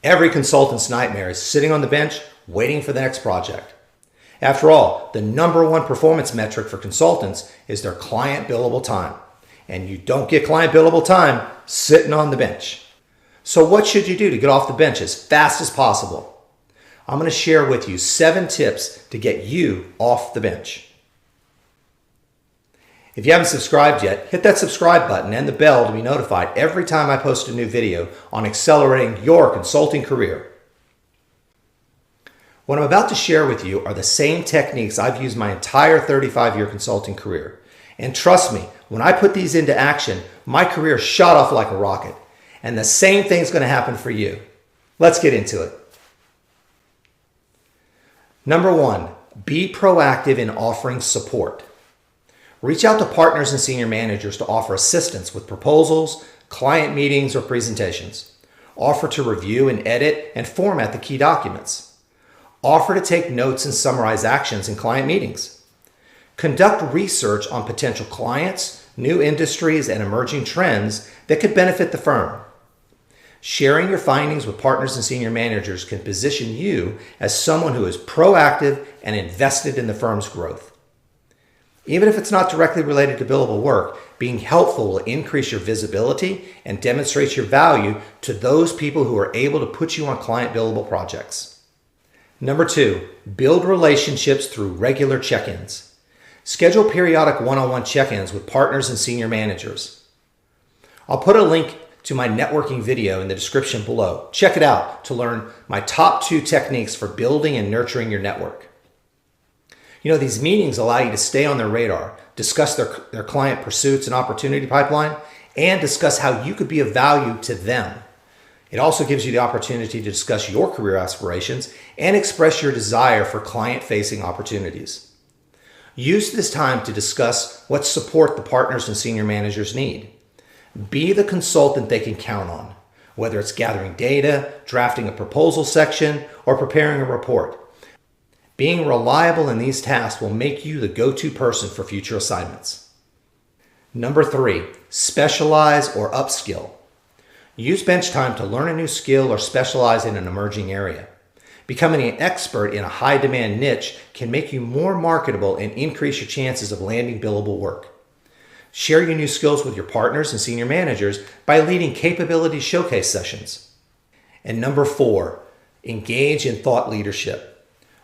Every consultant's nightmare is sitting on the bench waiting for the next project. After all, the number one performance metric for consultants is their client billable time. And you don't get client billable time sitting on the bench. So what should you do to get off the bench as fast as possible? I'm going to share with you 7 tips to get you off the bench. If you haven't subscribed yet, hit that subscribe button and the bell to be notified every time I post a new video on accelerating your consulting career. What I'm about to share with you are the same techniques I've used my entire 35-year consulting career. And trust me, when I put these into action, my career shot off like a rocket. And the same thing's going to happen for you. Let's get into it. Number 1, be proactive in offering support. Reach out to partners and senior managers to offer assistance with proposals, client meetings, or presentations. Offer to review and edit and format the key documents. Offer to take notes and summarize actions in client meetings. Conduct research on potential clients, new industries, and emerging trends that could benefit the firm. Sharing your findings with partners and senior managers can position you as someone who is proactive and invested in the firm's growth. Even if it's not directly related to billable work, being helpful will increase your visibility and demonstrate your value to those people who are able to put you on client billable projects. Number 2, build relationships through regular check-ins. Schedule periodic one-on-one check-ins with partners and senior managers. I'll put a link to my networking video in the description below. Check it out to learn my top 2 techniques for building and nurturing your network. You know, these meetings allow you to stay on their radar, discuss their client pursuits and opportunity pipeline, and discuss how you could be of value to them. It also gives you the opportunity to discuss your career aspirations and express your desire for client-facing opportunities. Use this time to discuss what support the partners and senior managers need. Be the consultant they can count on, whether it's gathering data, drafting a proposal section, or preparing a report. Being reliable in these tasks will make you the go-to person for future assignments. Number 3, specialize or upskill. Use bench time to learn a new skill or specialize in an emerging area. Becoming an expert in a high-demand niche can make you more marketable and increase your chances of landing billable work. Share your new skills with your partners and senior managers by leading capability showcase sessions. And number 4, engage in thought leadership.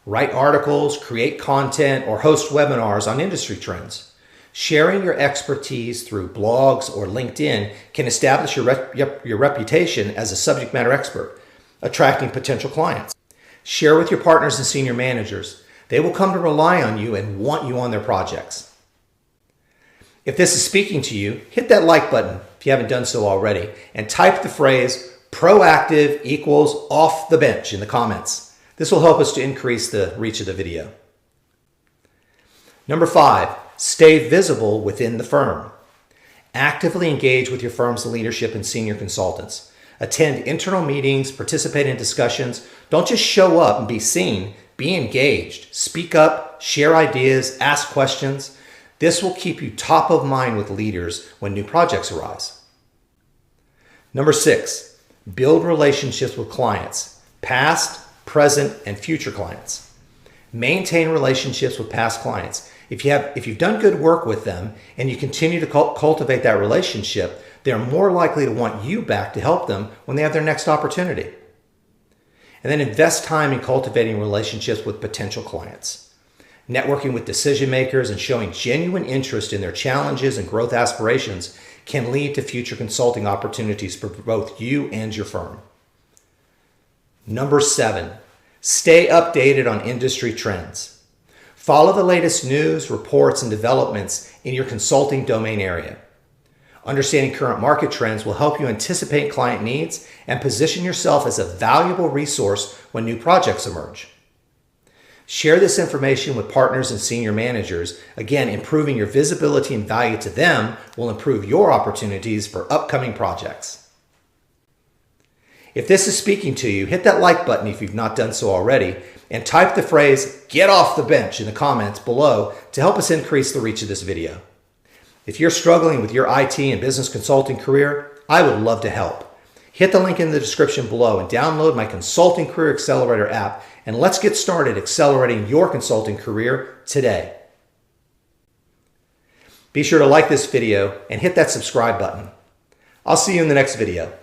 Write articles, create content, or host webinars on industry trends. Sharing your expertise through blogs or LinkedIn can establish your reputation as a subject matter expert, attracting potential clients. Share with your partners and senior managers. They will come to rely on you and want you on their projects. If this is speaking to you, hit that like button if you haven't done so already, and type the phrase proactive equals off the bench in the comments. This will help us to increase the reach of the video. Number 5, stay visible within the firm. Actively engage with your firm's leadership and senior consultants. Attend internal meetings, participate in discussions. Don't just show up and be seen. Be engaged. Speak up, share ideas, ask questions. This will keep you top of mind with leaders when new projects arise. Number 6, build relationships with clients, past, present, and future clients. Maintain relationships with past clients. If you've done good work with them and you continue to cultivate that relationship, they're more likely to want you back to help them when they have their next opportunity. And then invest time in cultivating relationships with potential clients. Networking with decision makers and showing genuine interest in their challenges and growth aspirations can lead to future consulting opportunities for both you and your firm. Number 7, stay updated on industry trends. Follow the latest news, reports, and developments in your consulting domain area. Understanding current market trends will help you anticipate client needs and position yourself as a valuable resource when new projects emerge. Share this information with partners and senior managers. Again, improving your visibility and value to them will improve your opportunities for upcoming projects. If this is speaking to you, hit that like button if you've not done so already, and type the phrase, "Get off the bench" in the comments below to help us increase the reach of this video. If you're struggling with your IT and business consulting career, I would love to help. Hit the link in the description below and download my Consulting Career Accelerator app, and let's get started accelerating your consulting career today. Be sure to like this video and hit that subscribe button. I'll see you in the next video.